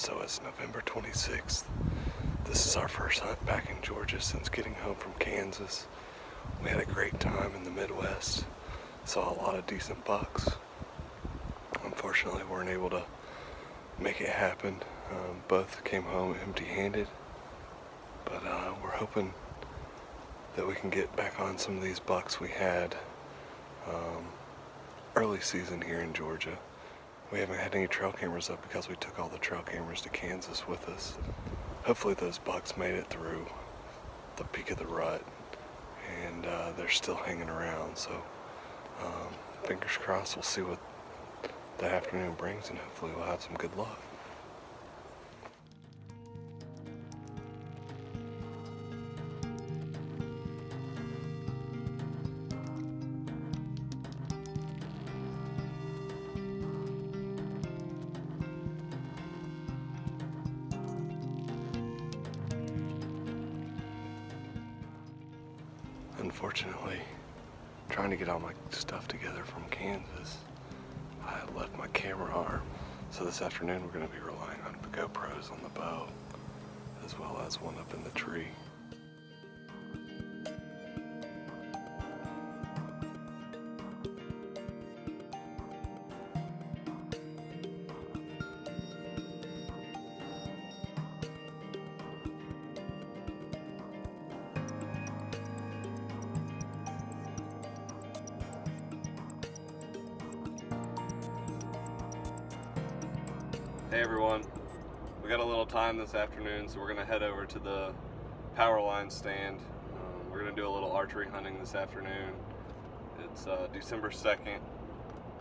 So it's November 26th. This is our first hunt back in Georgia since getting home from Kansas. We had a great time in the Midwest. Saw a lot of decent bucks. Unfortunately, we weren't able to make it happen. Both came home empty-handed. But we're hoping that we can get back on some of these bucks we had early season here in Georgia. We haven't had any trail cameras up because we took all the trail cameras to Kansas with us. Hopefully those bucks made it through the peak of the rut, and they're still hanging around. So fingers crossed, we'll see what the afternoon brings, and hopefully we'll have some good luck. Unfortunately, trying to get all my stuff together from Kansas, I left my camera arm. So this afternoon we're going to be relying on the GoPros on the bow, as well as one up in the tree. Hey everyone, we got a little time this afternoon, so we're going to head over to the power line stand. We're going to do a little archery hunting this afternoon. It's December 2nd,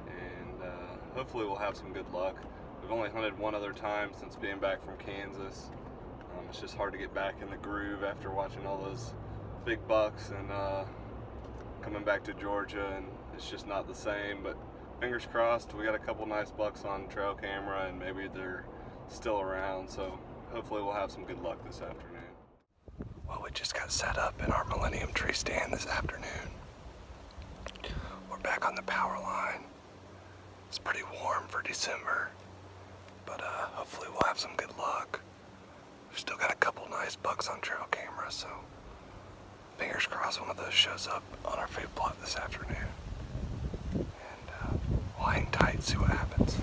and hopefully we'll have some good luck. We've only hunted one other time since being back from Kansas. It's just hard to get back in the groove after watching all those big bucks and coming back to Georgia, and it's just not the same. But fingers crossed, we got a couple nice bucks on trail camera, and maybe they're still around, so hopefully we'll have some good luck this afternoon. Well, we just got set up in our Millennium tree stand this afternoon. We're back on the power line. It's pretty warm for December, but hopefully we'll have some good luck. We've still got a couple nice bucks on trail camera, so fingers crossed one of those shows up on our food plot this afternoon. We'll hang tight, see what happens.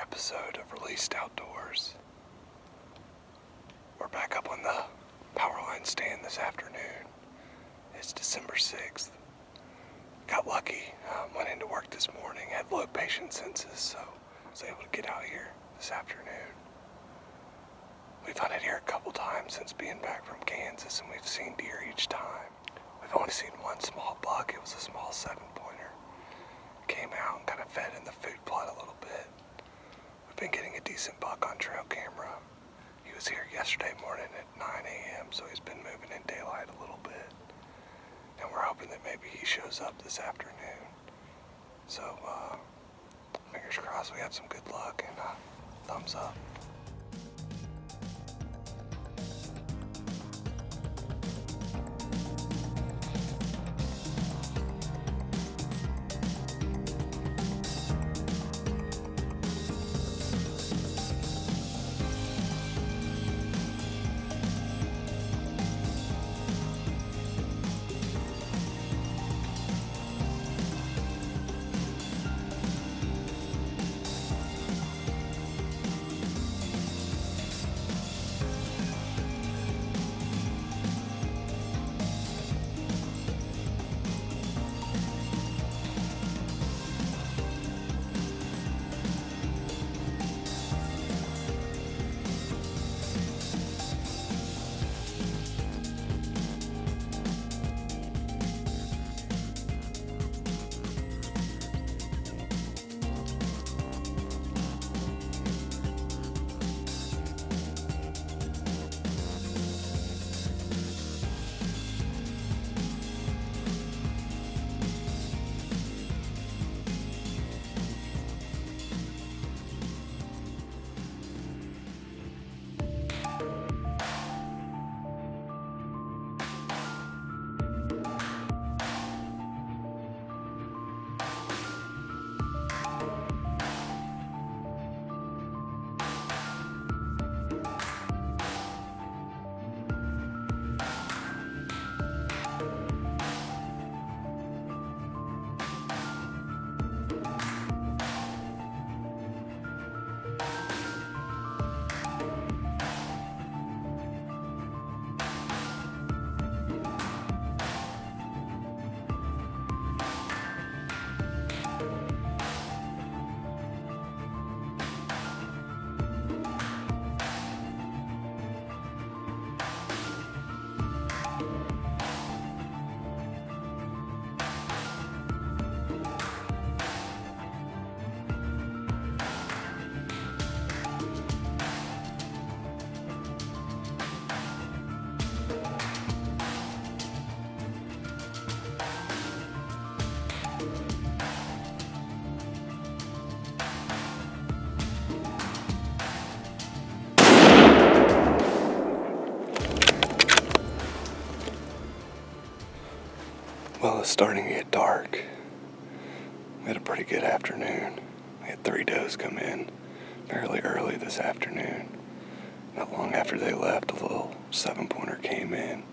Episode of Released Outdoors. We're back up on the power line stand this afternoon. It's December 6th. Got lucky, went into work this morning, had low patient census, so I was able to get out here this afternoon. We've hunted here a couple times since being back from Kansas, and we've seen deer each time. We've only seen one small buck. It was a small 7-pointer. Came out and kind of fed in the food plot a little bit. Been getting a decent buck on trail camera. He was here yesterday morning at 9 a.m. so he's been moving in daylight a little bit, and we're hoping that maybe he shows up this afternoon. So fingers crossed we have some good luck, and thumbs up. Well, it's starting to get dark. We had a pretty good afternoon. We had 3 does come in fairly early this afternoon. Not long after they left, a little 7-pointer came in.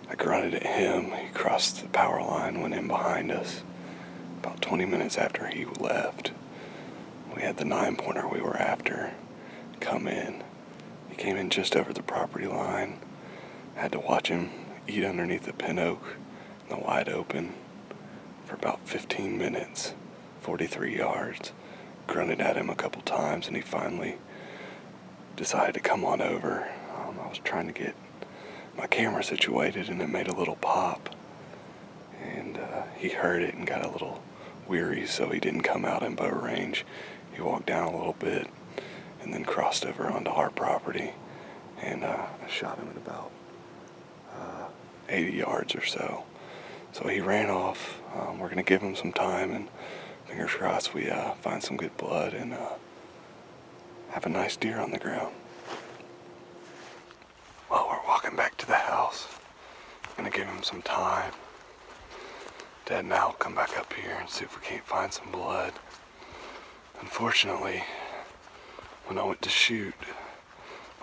I grunted at him. He crossed the power line, went in behind us. About 20 minutes after he left, we had the 9-pointer we were after come in. He came in just over the property line. I had to watch him eat underneath the pin oak in the wide open for about 15 minutes, 43 yards. Grunted at him a couple times, and he finally decided to come on over. I was trying to get my camera situated, and it made a little pop. And he heard it and got a little weary, so he didn't come out in bow range. He walked down a little bit and then crossed over onto our property, and I shot him at about 80 yards or so. So he ran off. We're going to give him some time, and fingers crossed we find some good blood and have a nice deer on the ground. Well, we're walking back to the house. I'm going to give him some time. Dad and Al will come back up here and see if we can't find some blood. Unfortunately, when I went to shoot,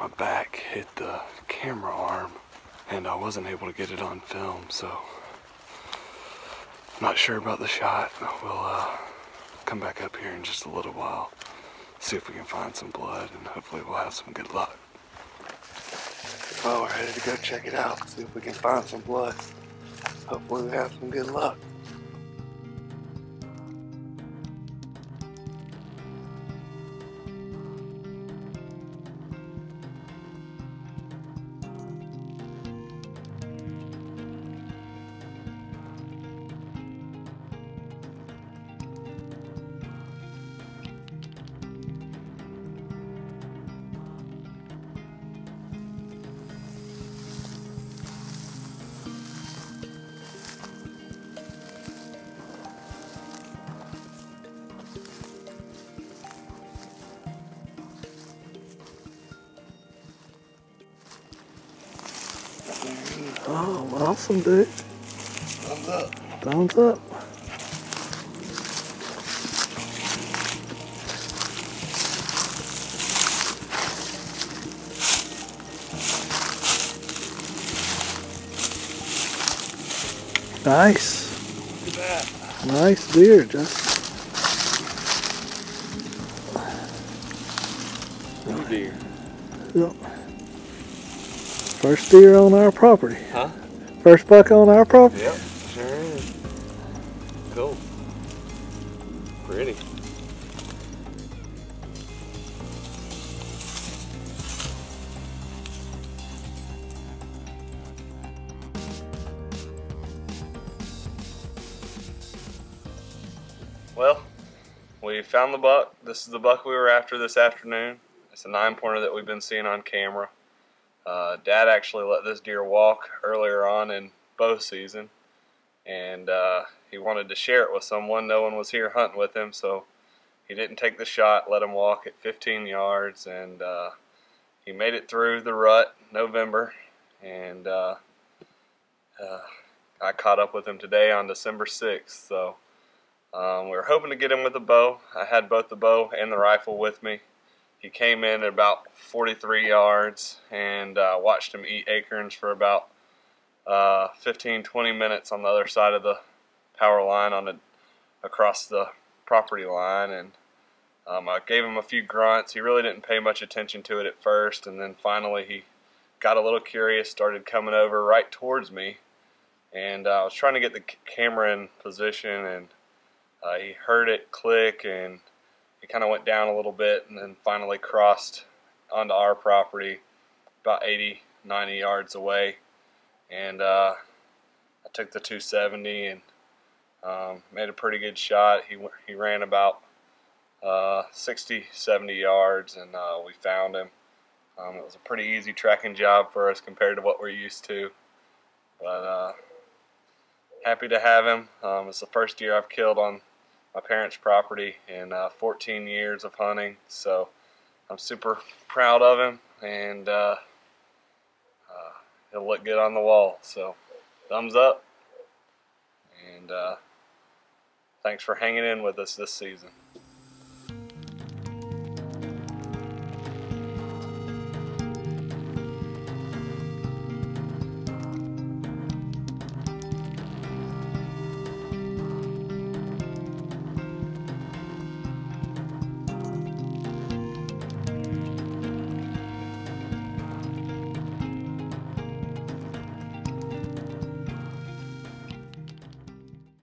my back hit the camera arm and I wasn't able to get it on film, so I'm not sure about the shot. We'll come back up here in just a little while, see if we can find some blood, and hopefully we'll have some good luck. Well, we're ready to go check it out, see if we can find some blood. Hopefully we have some good luck. Oh, awesome, dude. Thumbs up. Thumbs up. Nice. Look at that. Nice deer, Justin. No deer. Yep. First deer on our property. Huh? First buck on our property? Yep, sure is. Cool. Pretty. Well, we found the buck. This is the buck we were after this afternoon. It's a 9-pointer that we've been seeing on camera. Dad actually let this deer walk earlier on in bow season, and he wanted to share it with someone. No one was here hunting with him, so he didn't take the shot, let him walk at 15 yards, and he made it through the rut November, and I caught up with him today on December 6th, so we were hoping to get him with a bow. I had both the bow and the rifle with me. He came in at about 43 yards, and watched him eat acorns for about 15-20 minutes on the other side of the power line across the property line, and I gave him a few grunts. He really didn't pay much attention to it at first, and then finally he got a little curious, started coming over right towards me, and I was trying to get the camera in position, and he heard it click, and he kind of went down a little bit, and then finally crossed onto our property about 80-90 yards away, and I took the 270 and made a pretty good shot. He ran about 60-70 yards, and we found him. It was a pretty easy tracking job for us compared to what we're used to, but happy to have him. It's the first deer I've killed on my parents' property in 14 years of hunting, so I'm super proud of him, and he'll look good on the wall, so thumbs up. And thanks for hanging in with us this season.